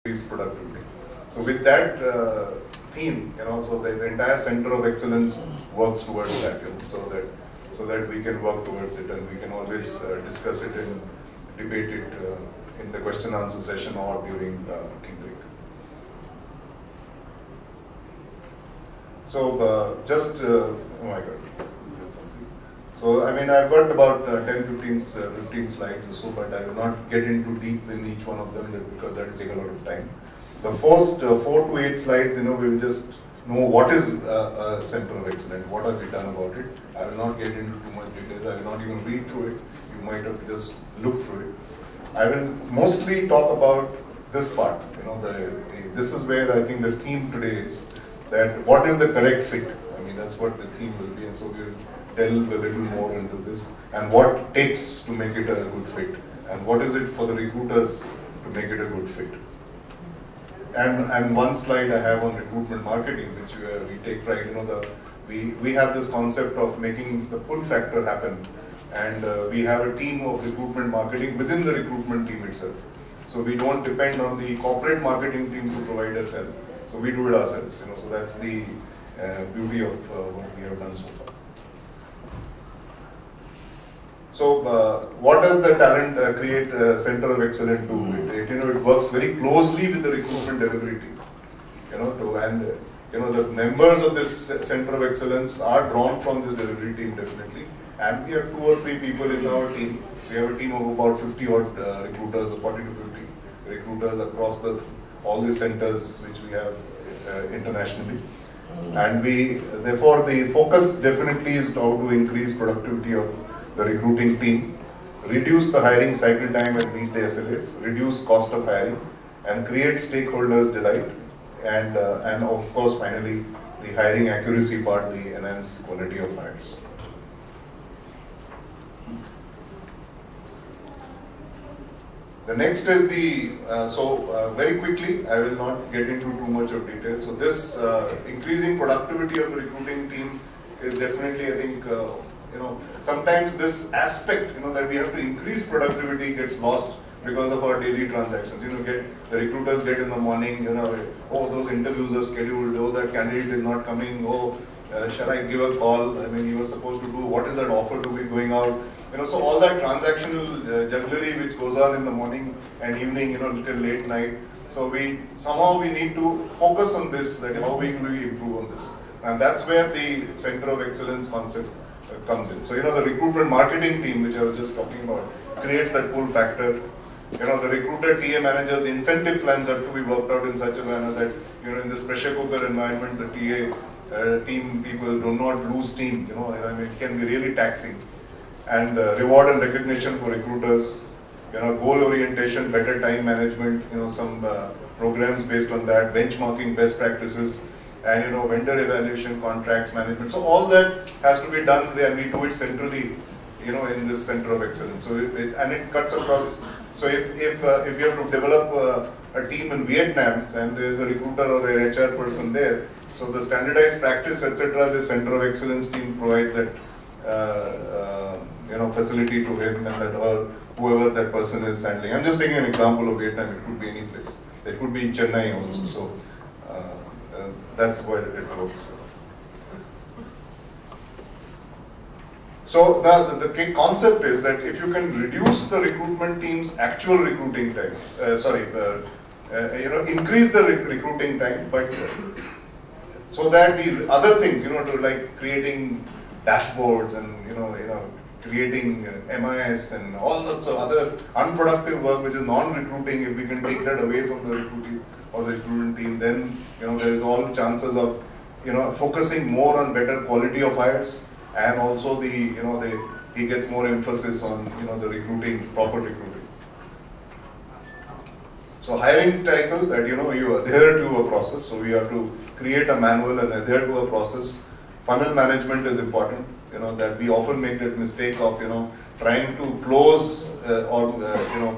increase productivity. So with that theme, so the entire center of excellence works towards that, so that we can work towards it, and we can always discuss it and debate it in the question answer session or during tea break. So oh my God. So I mean, I've got about 10-15 slides or so, but I will not get into deep in each one of them because that will take a lot of time. The first 4 to 8 slides, we will just know what is a center of excellence, what have we done about it. I will not get into too much details. I will not even read through it. You might have to just look through it. I will mostly talk about this part. This is where I think the theme today is, that what is the correct fit. I mean, that's what the theme will be, and so we will delve a little more into this, and what it takes to make it a good fit, and what is it for the recruiters to make it a good fit. And one slide I have on recruitment marketing, which we take pride. We have this concept of making the pull factor happen, and we have a team of recruitment marketing within the recruitment team itself. So we don't depend on the corporate marketing team to provide us help. So we do it ourselves. So that's the beauty of what we have done so far. So what does the talent create center of excellence do? It works very closely with the recruitment delivery team. The members of this center of excellence are drawn from this delivery team definitely. And we have 2 or 3 people in our team. We have a team of about 50 odd recruiters, or 40 to 50 recruiters across all the centers which we have internationally. And therefore the focus definitely is how to increase productivity of the recruiting team, reduce the hiring cycle time and meet the SLAs, reduce cost of hiring, and create stakeholders' delight, and of course finally the hiring accuracy part, the enhanced quality of hires. The next is very quickly, I will not get into too much of detail. So this increasing productivity of the recruiting team is definitely, I think, sometimes this aspect, that we have to increase productivity gets lost because of our daily transactions. The recruiters get in the morning, oh, those interviews are scheduled, oh, that candidate is not coming, oh, shall I give a call? I mean, you were supposed to do, what is that offer to be going out? So all that transactional jugglery which goes on in the morning and evening, till late night. So somehow we need to focus on this, that how we improve on this. And that's where the center of excellence concept comes in. So, the recruitment marketing team, which I was just talking about, creates that pull factor. The recruiter TA managers' incentive plans have to be worked out in such a manner that, in this pressure cooker environment, the TA team people do not lose steam. It can be really taxing. And reward and recognition for recruiters, goal orientation, better time management, some programs based on that, benchmarking best practices, and vendor evaluation, contracts management. So all that has to be done, and we do it centrally, in this center of excellence. So it cuts across. So if you have to develop a team in Vietnam and there is a recruiter or a HR person there, so the standardized practice, etc., the center of excellence team provides that facility to him, and that or whoever that person is handling. I'm just taking an example of Vietnam. It could be any place. It could be in Chennai also. So that's why it works. So now the concept is that if you can reduce the recruitment team's actual recruiting time, increase the recruiting time, but so that the other things, to like creating dashboards and creating MIS and all sorts of other unproductive work which is non-recruiting, if we can take that away from the recruitees or the recruitment team, then there is all chances of focusing more on better quality of hires, and also he gets more emphasis on the recruiting, proper recruiting. So hiring cycle, that you adhere to a process. So we have to create a manual and adhere to a process. Funnel management is important. That we often make that mistake of trying to close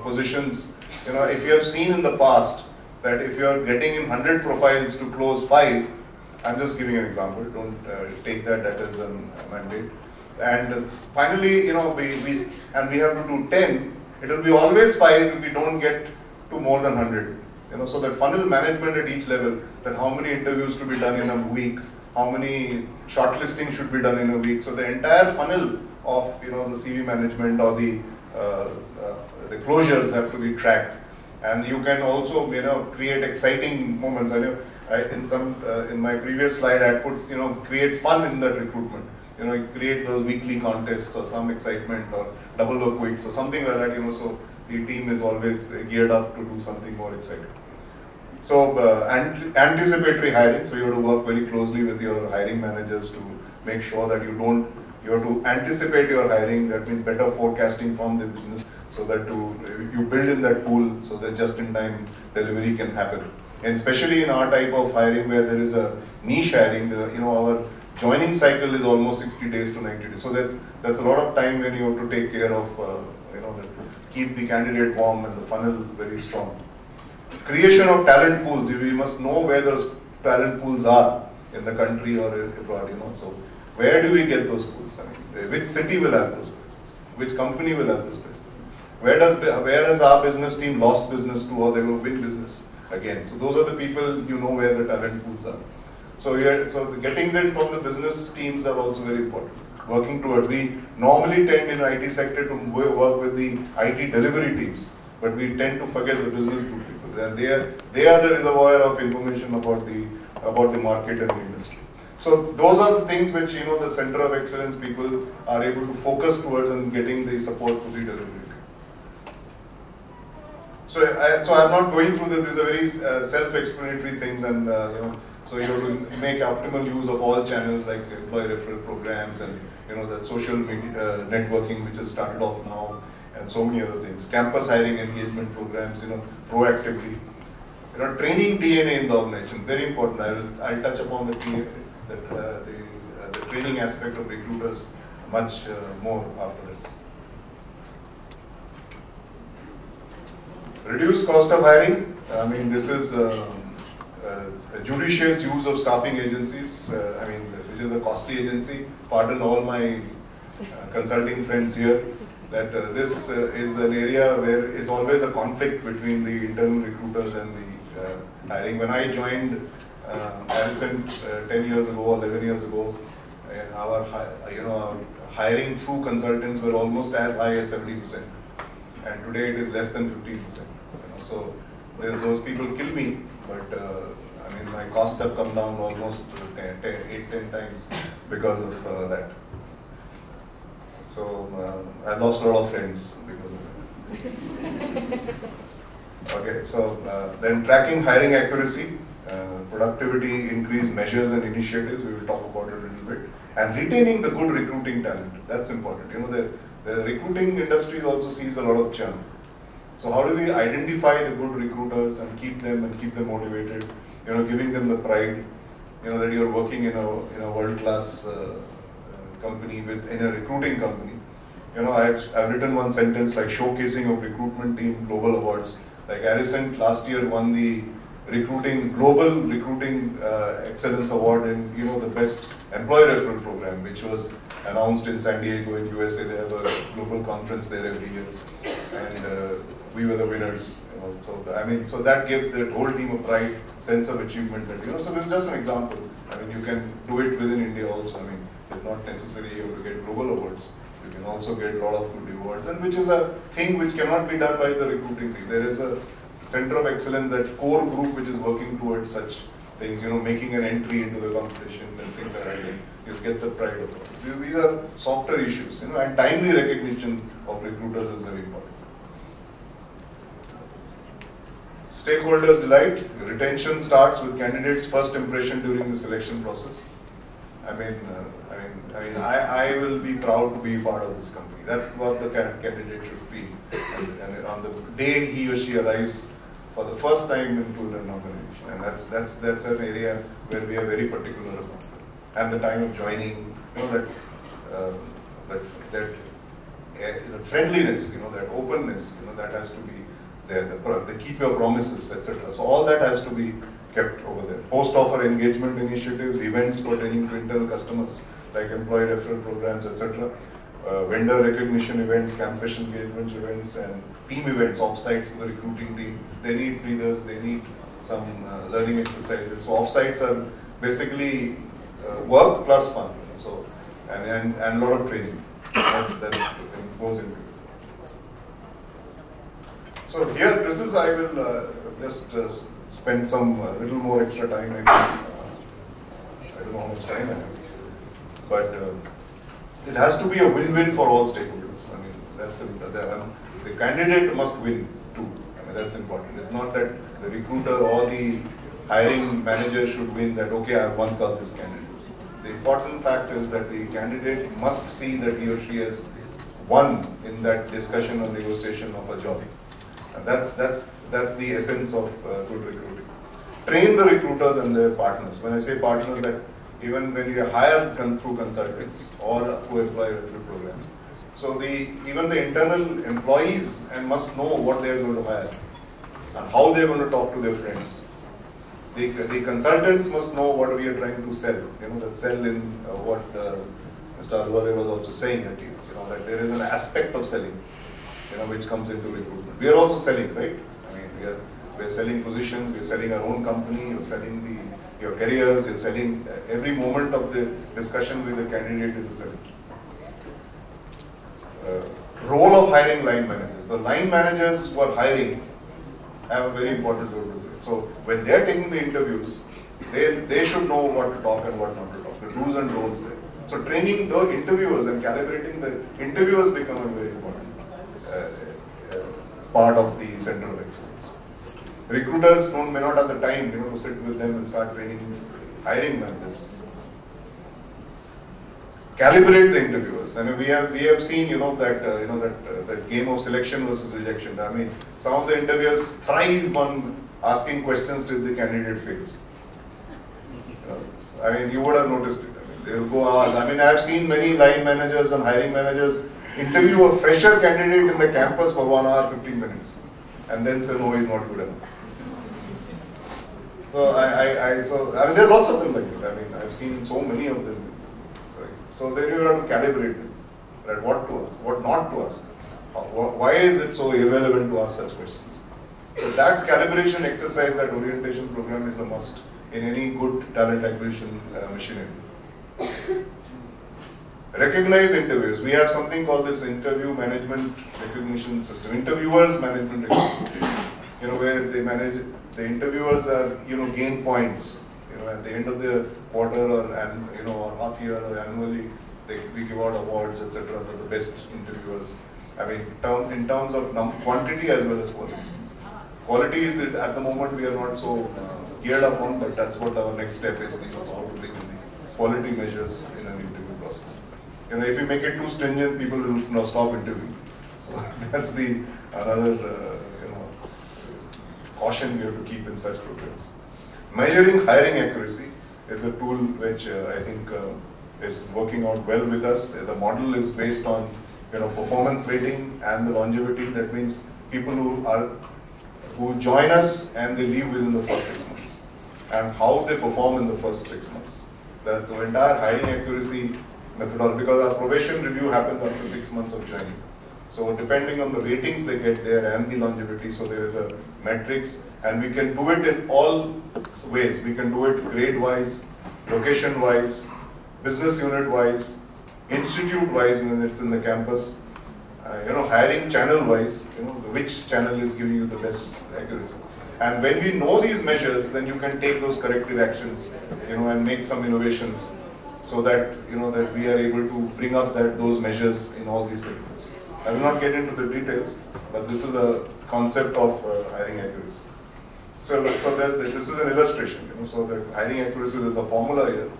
positions. If you have seen in the past that if you are getting in 100 profiles to close 5, I'm just giving an example. Don't take that as a mandate. And finally, we have to do 10. It will be always 5 if we don't get to more than 100. So that funnel management at each level, that how many interviews to be done in a week, how many shortlisting should be done in a week. So the entire funnel of the CV management or the closures have to be tracked, and you can also create exciting moments. I know in my previous slide I put create fun in that recruitment. You create those weekly contests or some excitement or double or quits or something like that. So the team is always geared up to do something more exciting. So anticipatory hiring. So you have to work very closely with your hiring managers to make sure that you have to anticipate your hiring. That means better forecasting from the business, so that you build in that pool so that just-in-time delivery can happen. And especially in our type of hiring where there is a niche hiring, our joining cycle is almost 60 days to 90 days. So that's a lot of time when you have to take care of, keep the candidate warm and the funnel very strong. Creation of talent pools. We must know where those talent pools are in the country or abroad. So where do we get those pools? I mean, which city will have those places? Which company will have those places? Where has our business team lost business to, or they will win business again? So those are the people where the talent pools are. So getting them from the business teams are also very important. Working towards, we normally tend in the IT sector to work with the IT delivery teams, but we tend to forget the business group people. And they are the reservoir of information about the market and the industry. So those are the things which the center of excellence people are able to focus towards and getting the support to the delivery team. So I'm not going through this. These are very self-explanatory things, and so you have to make optimal use of all channels like employee referral programs and that social media networking which has started off now, and so many other things. Campus hiring engagement programs, proactively. Training DNA in the organization, very important. I'll touch upon the training aspect of recruiters much more after this. Reduce cost of hiring. I mean, this is a judicious use of staffing agencies. Which is a costly agency. Pardon all my consulting friends here. That this is an area where it's always a conflict between the internal recruiters and the hiring. When I joined Harrison 10 years ago or 11 years ago, our hiring through consultants were almost as high as 70%, and today it is less than 15%. So those people kill me, but my costs have come down almost 8-10 times because of that. So I've lost a lot of friends because of it. Okay, so then tracking hiring accuracy, productivity increase measures and initiatives, we will talk about it a little bit. And retaining the good recruiting talent, that's important. The recruiting industry also sees a lot of churn. So how do we identify the good recruiters and keep them motivated, giving them the pride, that you're working in a world-class company in a recruiting company. I've written one sentence like showcasing of recruitment team global awards. Like Harrison last year won the global recruiting excellence award in the best employee referral program, which was announced in San Diego in USA. They have a global conference there every year, and we were the winners. So that gave the whole team a pride, sense of achievement. So this is just an example. You can do it within India also. It's not necessary you have to get global awards. You can also get a lot of good awards, and which is a thing which cannot be done by the recruiting team. There is a center of excellence, that core group which is working towards such things, making an entry into the competition and things like that. You get the pride of it. These are softer issues, and timely recognition of recruiters is very important. Stakeholders delight. Retention starts with candidates' first impression during the selection process. I will be proud to be part of this company. That's what the candidate should be. And on the day he or she arrives for the first time into an organization, and that's an area where we are very particular about. And the time of joining, that friendliness, that openness, that has to be there. The keep your promises, etc. So all that has to be kept over there. Post-offer engagement initiatives, events pertaining to internal customers like employee referral programs, etc. vendor recognition events, campus engagement events, and team events, offsites for the recruiting team. They need breathers, they need some learning exercises. So offsites are basically work plus fun. So and a lot of training. That goes into it. So here, this is, I will just spend some little more extra time. Maybe, I don't know how much time I have, but it has to be a win-win for all stakeholders. I mean, that's the candidate must win too. I mean, that's important. It's not that the recruiter or the hiring manager should win that, okay, I have won out this candidate. The important fact is that the candidate must see that he or she has won in that discussion or negotiation of a job. And that's the essence of good recruiting. Train the recruiters and their partners. When I say partners, that even when you hire through consultants or through employee referral programs, so even the internal employees must know what they are going to hire and how they are going to talk to their friends. The consultants must know what we are trying to sell. You know, that sell in what Mr. Alwale was also saying that that there is an aspect of selling, which comes into recruitment. We are also selling, right? I mean, we are selling positions, we are selling our own company, we are selling your careers, you are selling every moment of the discussion with the candidate is selling. Role of hiring line managers. The line managers who are hiring have a very important role to play. So when they are taking the interviews, they should know what to talk and what not to talk, the do's and don'ts there. So training the interviewers and calibrating the interviewers become a very important part of the center of excellence. Recruiters may not have the time, to sit with them and start training hiring managers. Calibrate the interviewers. I mean, we have seen, that game of selection versus rejection. I mean, some of the interviewers thrive on asking questions till the candidate fails. I mean, you would have noticed it. I mean, they will go ask. I mean, I have seen many line managers and hiring managers interview a fresher candidate in the campus for 1 hour, 15 minutes, and then say, no, he's not good enough. So, I mean, there are lots of them like that. I mean, I've seen so many of them. So then you have to calibrate them, right? What to ask, what not to ask. Why is it so irrelevant to ask such questions? So that calibration exercise, that orientation program is a must in any good talent acquisition machinery. Recognize interviews. We have something called this interview management recognition system. Interviewers management recognition. Where they manage, the interviewers are, gain points. At the end of the quarter or half year or annually, we give out awards, etc. for the best interviewers. I mean, in terms of quantity as well as quality. Quality is at the moment we are not so geared up on, but that's what our next step is. How to bring in the quality measures in an interview process. If you make it too stringent, people will stop interviewing. So that's another caution we have to keep in such programs. Measuring hiring accuracy is a tool which I think is working out well with us. The model is based on performance rating and the longevity. That means people who join us and they leave within the first 6 months, and how they perform in the first 6 months. The entire hiring accuracy methodology, because our probation review happens after 6 months of joining. So depending on the ratings they get there and the longevity, so there is a matrix, and we can do it in all ways. We can do it grade-wise, location-wise, business unit-wise, institute-wise when it's in the campus, hiring channel-wise, which channel is giving you the best accuracy. And when we know these measures, then you can take those corrective actions, and make some innovations, so that that we are able to bring up those measures in all these segments. I will not get into the details, but this is a concept of hiring accuracy. So this is an illustration. So the hiring accuracy is a formula here,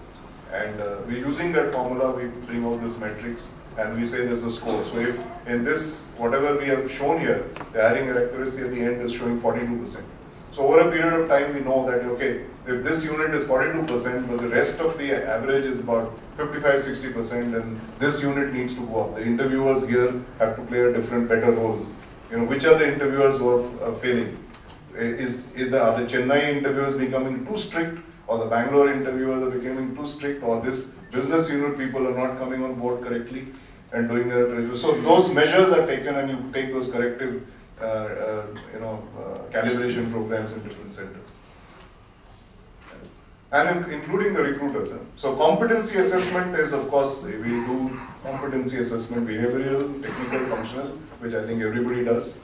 and we're using that formula. We bring out this matrix, and we say there's a score. So if in this whatever we have shown here, the hiring accuracy at the end is showing 42%. So over a period of time, we know that okay, if this unit is 42%, but the rest of the average is about 55-60%, and this unit needs to go up. The interviewers here have to play a different, better role. Which are the interviewers who are failing? Are the Chennai interviewers becoming too strict, or the Bangalore interviewers are becoming too strict, or this business unit people are not coming on board correctly? and doing the appraisal. So those measures are taken, and you take those corrective, calibration programs in different centers. And including the recruiters. So competency assessment is, of course, we do competency assessment, behavioral, technical, functional, which I think everybody does.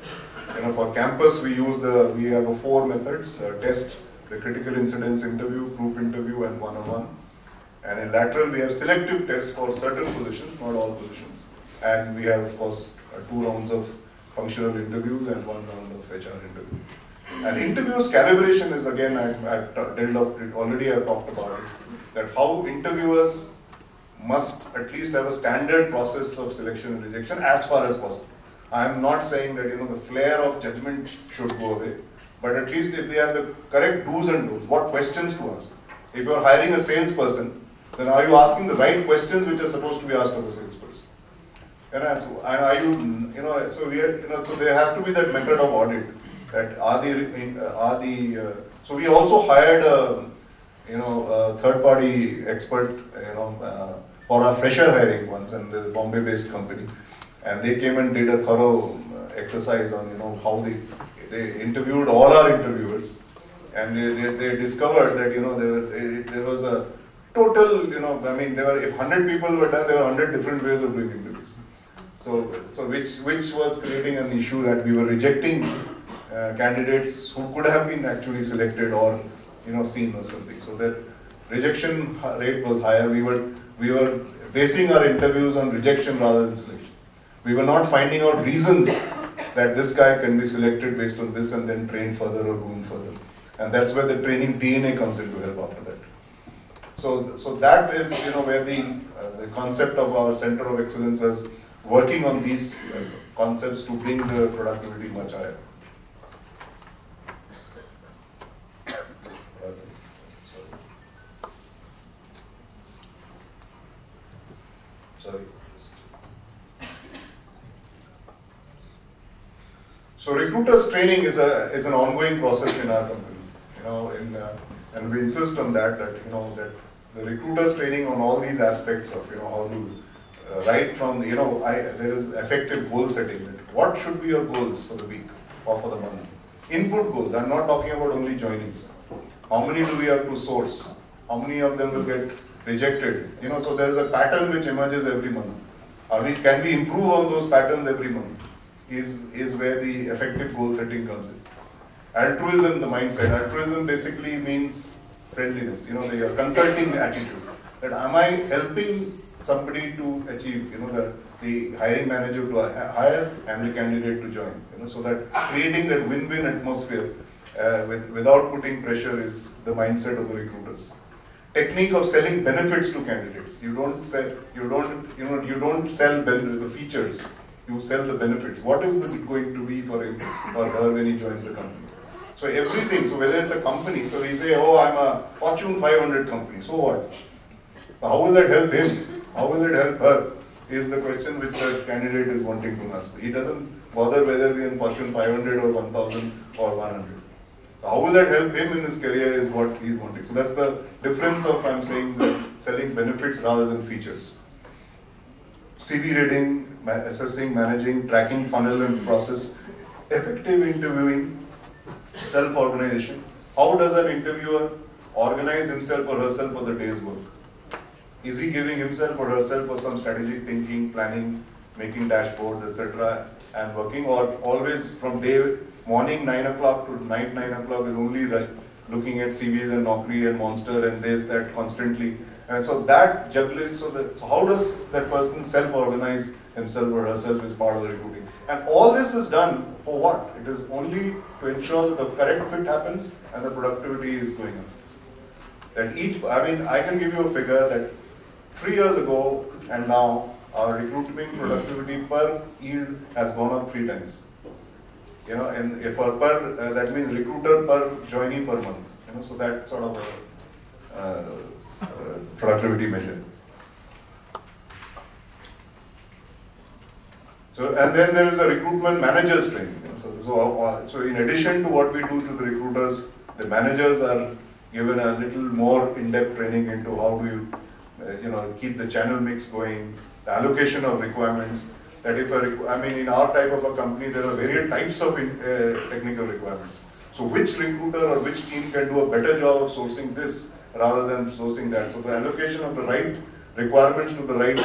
For campus, we have 4 methods: test, the critical incidents interview, group interview, and one-on-one. And in lateral, we have selective tests for certain positions, not all positions. And we have, of course, 2 rounds of functional interviews and 1 round of HR interview. And interviews calibration is, again, I've dealt up it already. I've talked about it, that how interviewers must at least have a standard process of selection and rejection as far as possible. I'm not saying that the flair of judgment should go away, but at least if they have the correct do's and don'ts, what questions to ask. If you are hiring a salesperson, then are you asking the right questions which are supposed to be asked of a salesperson? So there has to be that method of audit. That so we also hired a third-party expert for our fresher hiring once, and the Bombay-based company, and they came and did a thorough exercise on how they interviewed all our interviewers, and they discovered that there was a total if 100 people were done, there were 100 different ways of doing interviews. So which was creating an issue that we were rejecting candidates who could have been actually selected or seen or something. So that rejection rate was higher. We were basing our interviews on rejection rather than selection. We were not finding out reasons that this guy can be selected based on this and then trained further or groomed further. And that's where the training DNA comes into help after that. So that is where the concept of our Center of Excellence is working on these concepts to bring the productivity much higher. Sorry. So recruiters training is an ongoing process in our company, and we insist on that that the recruiters training on all these aspects of how to right from there is effective goal setting. What should be your goals for the week or for the month? Input goals. I'm not talking about only joinees. How many do we have to source? How many of them will get rejected? So there is a pattern which emerges every month. Can we improve on those patterns every month? Is where the effective goal setting comes in. Altruism, the mindset. Altruism basically means friendliness. The consulting attitude. That am I helping somebody to achieve? The hiring manager to hire and the candidate to join. So that creating that win-win atmosphere without putting pressure is the mindset of the recruiters. Technique of selling benefits to candidates. You don't sell the features. You sell the benefits. What is it going to be for him or her when he joins the company? So everything. So whether it's a company, so we say, oh, I'm a Fortune 500 company. So what? So how will that help him? How will it help her? Is the question which the candidate is wanting to ask. He doesn't bother whether we're in Fortune 500 or 1000 or 100. So how will that help him in his career is what he's wanting. So that's the difference of, I'm saying, selling benefits rather than features. CV reading, assessing, managing, tracking funnel and process, effective interviewing, self-organization. How does an interviewer organize himself or herself for the day's work? Is he giving himself or herself for some strategic thinking, planning, making dashboards, etc., and working, or always from morning 9 o'clock to night 9 o'clock is only looking at CVs and Naukri and Monster and this, that constantly. And so that juggling, so how does that person self-organize himself or herself is part of the recruiting. And all this is done for what? It is only to ensure that the correct fit happens and the productivity is going up. That I can give you a figure that 3 years ago and now, our recruiting productivity per yield has gone up 3 times. And that means recruiter per joinee per month. So that's sort of a productivity measure. So, and then there is a recruitment managers training. So in addition to what we do to the recruiters, the managers are given a little more in-depth training into how do you keep the channel mix going, the allocation of requirements. That if in our type of a company, there are various types of technical requirements. So which recruiter or which team can do a better job of sourcing this rather than sourcing that? So the allocation of the right requirements to the right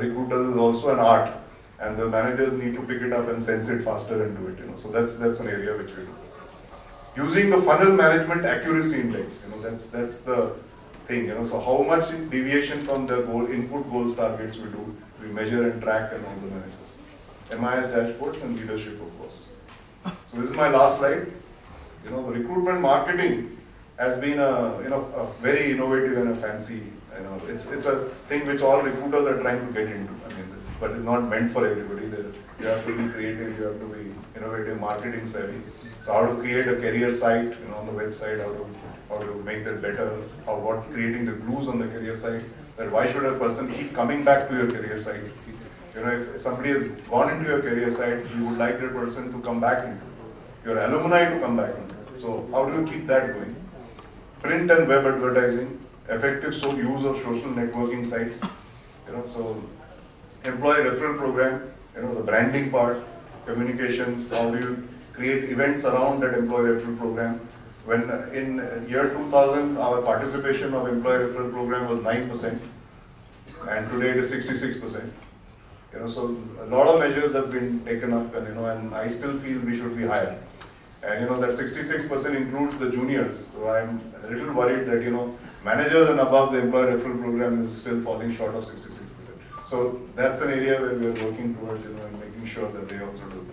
recruiters is also an art, and the managers need to pick it up and sense it faster and do it. So that's an area which we do. Using the funnel management accuracy index, that's the thing. So how much deviation from the input goals targets we measure and track and all the managers. MIS dashboards and leadership, of course. So this is my last slide. The recruitment marketing has been a very innovative and a fancy. It's a thing which all recruiters are trying to get into. But it's not meant for everybody. You have to be creative. You have to be innovative, marketing savvy. So how to create a career site, on the website, how to make that better, creating the glues on the career site. That why should a person keep coming back to your career site? If somebody has gone into your career site, you would like that person to come back into it. Your alumni to come back into it. So how do you keep that going? Print and web advertising, effective use of social networking sites. So employee referral program, the branding part, communications, how do you create events around that employee referral program. When in year 2000, our participation of employee referral program was 9%, and today it is 66%. So a lot of measures have been taken up, and I still feel we should be higher. And that 66% includes the juniors. So I'm a little worried that managers and above the employee referral program is still falling short of 66%. So that's an area where we are working towards, and making sure that they also do.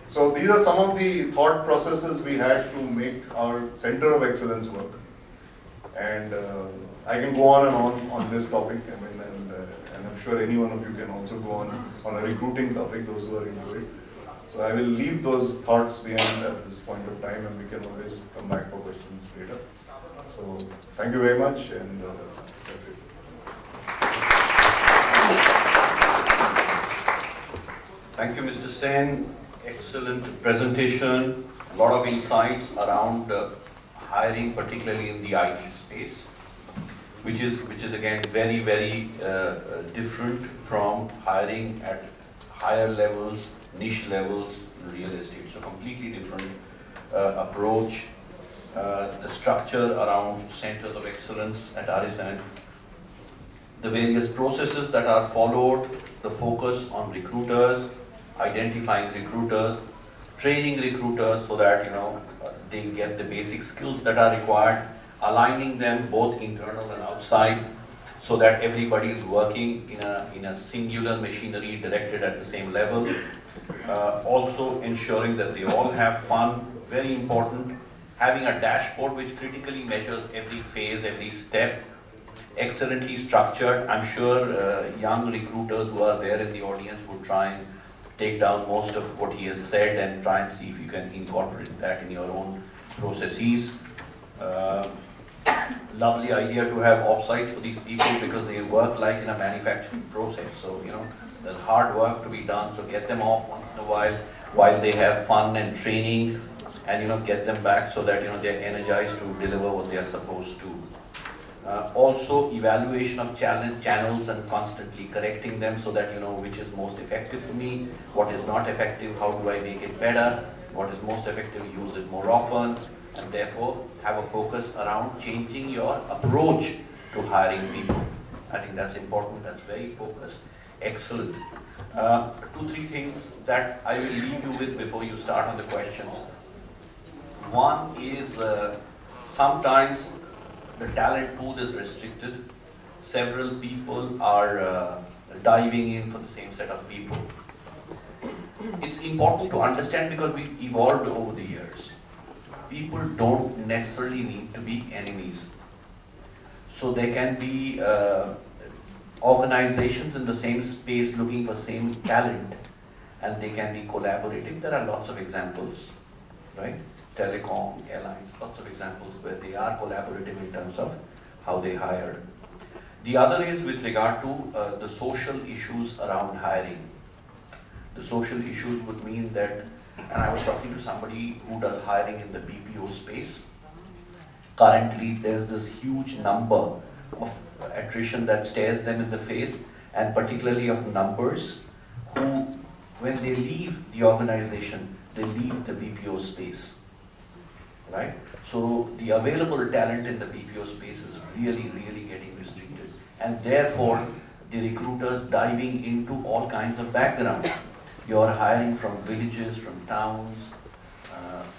So these are some of the thought processes we had to make our center of excellence work. And I can go on and on this topic. And I'm sure any one of you can also go on a recruiting topic, those who are into it. So I will leave those thoughts behind at this point of time, and we can always come back for questions later. So thank you very much, and that's it. Thank you, Mr. Sen. Excellent presentation. A lot of insights around hiring, particularly in the IT space, which is again very, very different from hiring at higher levels, niche levels in real estate. So completely different approach. The structure around centers of excellence at RSN, the various processes that are followed, the focus on recruiters, identifying recruiters, training recruiters so that they get the basic skills that are required, aligning them both internal and outside, so that everybody is working in a singular machinery directed at the same level. Also ensuring that they all have fun, very important. Having a dashboard which critically measures every phase, every step, excellently structured. I'm sure young recruiters who are there in the audience would try and take down most of what he has said and try and see if you can incorporate that in your own processes. Lovely idea to have offsites for these people because they work like in a manufacturing process. So, there's hard work to be done. So get them off once in a while they have fun and training, and get them back so that they're energized to deliver what they are supposed to. Also evaluation of channels and constantly correcting them so that which is most effective for me, what is not effective, how do I make it better, what is most effective, use it more often, and therefore have a focus around changing your approach to hiring people. I think that's important, that's very focused. Excellent. 2-3 things that I will leave you with before you start on the questions. One is sometimes the talent pool is restricted. Several people are diving in for the same set of people. It's important to understand because we've evolved over the years. People don't necessarily need to be enemies. So there can be organizations in the same space looking for same talent, and they can be collaborating. There are lots of examples, right? Telecom, airlines, lots of examples where they are collaborative in terms of how they hire. The other is with regard to the social issues around hiring. The social issues would mean that, and I was talking to somebody who does hiring in the BPO space. Currently, there's this huge number of attrition that stares them in the face, and particularly of numbers who, when they leave the organization, they leave the BPO space, right? So the available talent in the BPO space is really, really getting restricted. And therefore, the recruiters diving into all kinds of background. You're hiring from villages, from towns,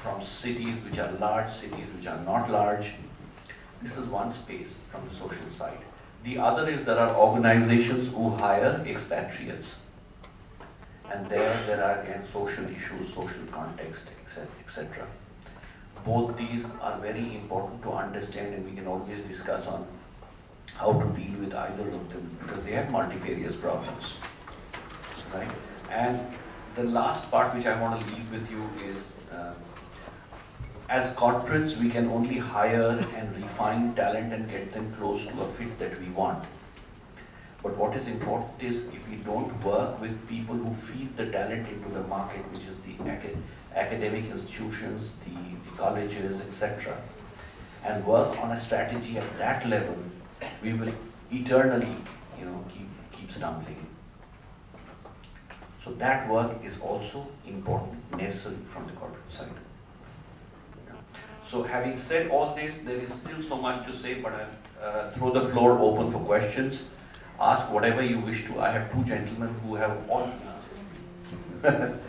from cities which are large, cities which are not large. This is one space from the social side. The other is there are organizations who hire expatriates. And there are again social issues, social context, etc. Both these are very important to understand, and we can always discuss on how to deal with either of them because they have multifarious problems, right? And the last part which I want to leave with you is as corporates, we can only hire and refine talent and get them close to a fit that we want. But what is important is if we don't work with people who feed the talent into the market, which is the academic institutions, the colleges, etc., and work on a strategy at that level, we will eternally, keep stumbling. So that work is also important, necessary from the corporate side. So having said all this, there is still so much to say, but I'll throw the floor open for questions. Ask whatever you wish to. I have two gentlemen who have all the answers.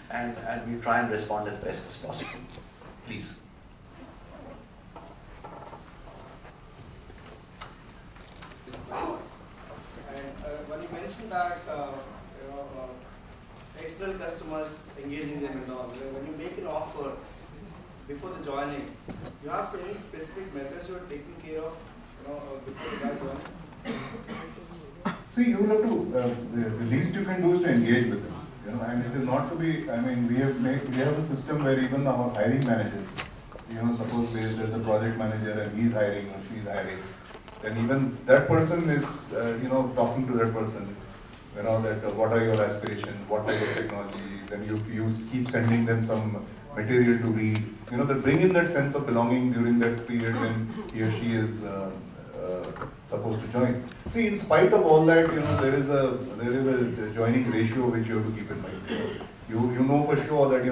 and we try and respond as best as possible. Please. When you mentioned that external customers engaging them and all, when you make an offer before the joining, you have any specific methods you are taking care of, before the guy joining? See, you will have to, the least you can do is to engage with them. And it is not to be, we have a system where even our hiring managers, suppose there's a project manager and he's hiring or she's hiring, then even that person is, talking to that person, that what are your aspirations, what type of technology, then you keep sending them some material to read, they bring in that sense of belonging during that period when he or she is supposed to join. See, in spite of all that, there is a joining ratio which you have to keep in mind. You know for sure that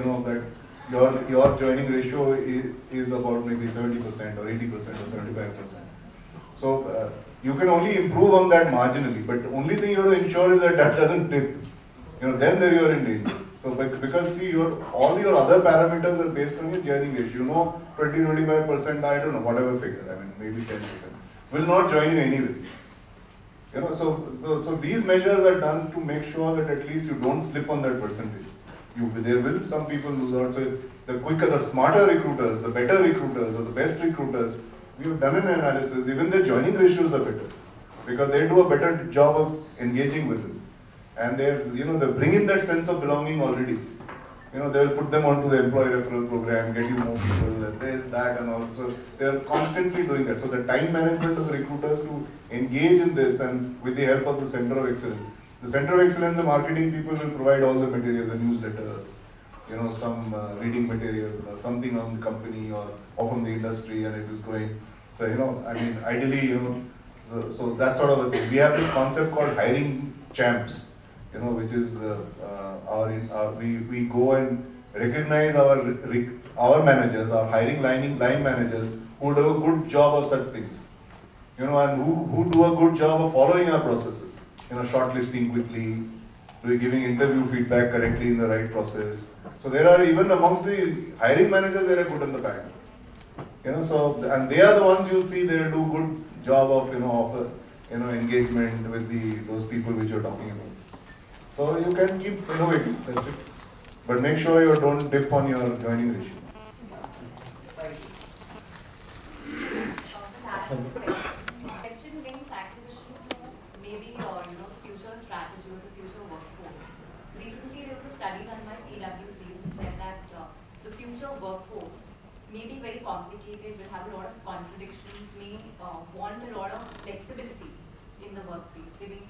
that your joining ratio is about maybe 70% or 80% or 75%. So you can only improve on that marginally, but the only thing you have to ensure is that doesn't dip. Then there you are in danger. So because see, all your other parameters are based on your joining ratio. 20-25%, I don't know, whatever figure, maybe 10%, will not join you anyway. So these measures are done to make sure that at least you don't slip on that percentage. There will be some people who also, the quicker, the smarter recruiters, the better recruiters, or the best recruiters, we have done an analysis, even their joining ratios are better. Because they do a better job of engaging with them. And they bring in that sense of belonging already. They will put them onto the employee referral program, get you more people, this, that, and all. So they are constantly doing that. So the time management of the recruiters to engage in this, and with the help of the Center of Excellence. The Center of Excellence, the marketing people will provide all the material, the newsletters, some reading material, something on the company or from the industry, and it is going. So, ideally, so that sort of a thing. We have this concept called hiring champs, which is we go and recognize our managers, our hiring line managers who do a good job of such things, and who do a good job of following our processes, shortlisting quickly, giving interview feedback correctly in the right process. So there are, even amongst the hiring managers, they are good in the back. And they are the ones you'll see they do good job of engagement with those people which you're talking about. So you can keep innovating, that's it. But make sure you don't dip on your joining ratio. Question links acquisition to maybe future strategy or the future workforce. Recently there was a study done by PwC that said that the future workforce may be very complicated, will have a lot of contradictions, may want a lot of flexibility in the workplace. They may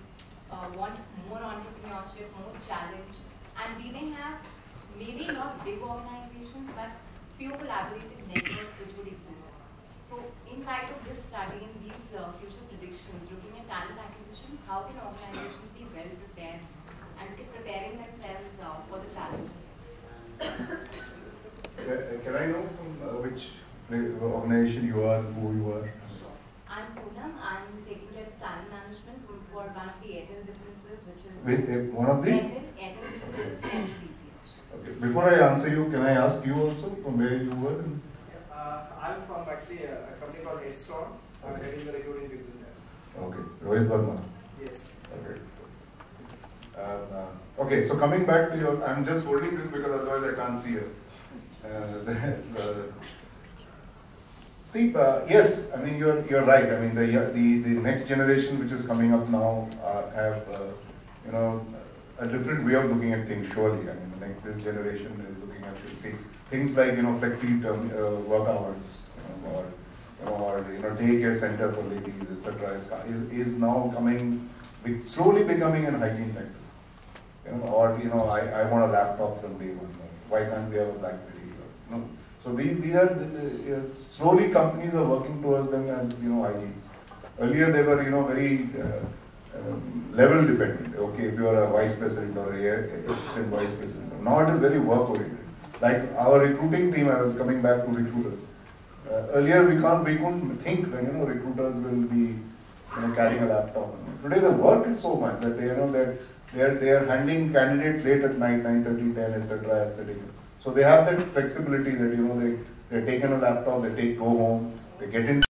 want more entrepreneurship, more challenge, and we may have maybe not big organizations but few collaborative networks which would exist. So in light of this study and these future predictions, organization you are, who you are? I'm Poonam. I'm taking care of talent management for one of the Airtel businesses, which is With one of the? Airtel businesses, Airtel BPH. Okay. Before I answer you, can I ask you also from where you were? I'm from actually a company called Headstrong. I'm heading the recruiting division there. Okay. Rohit Verma. Yes. Okay. Okay, so coming back to your, I'm just holding this because otherwise I can't see it. Yes, I mean you're right. I mean the next generation which is coming up now have you know a different way of looking at things. Surely, I mean like this generation is looking at things like flexi term, work hours, or daycare center for ladies, etc. is now slowly becoming an hygiene factor. I want a laptop from day one. Why can't we have a BlackBerry? So these are slowly companies are working towards them as hygienes. Earlier they were very level dependent. Okay, if you are a vice president or a assistant vice president. Now it is very work oriented. Like our recruiting team, I was coming back to recruiters. Earlier we couldn't think that recruiters will be carrying a laptop. Today the work is so much that they are handling candidates late at night, 9:30, 10, etc. and sitting. So they have that flexibility that they're taking a laptop, go home, they get in.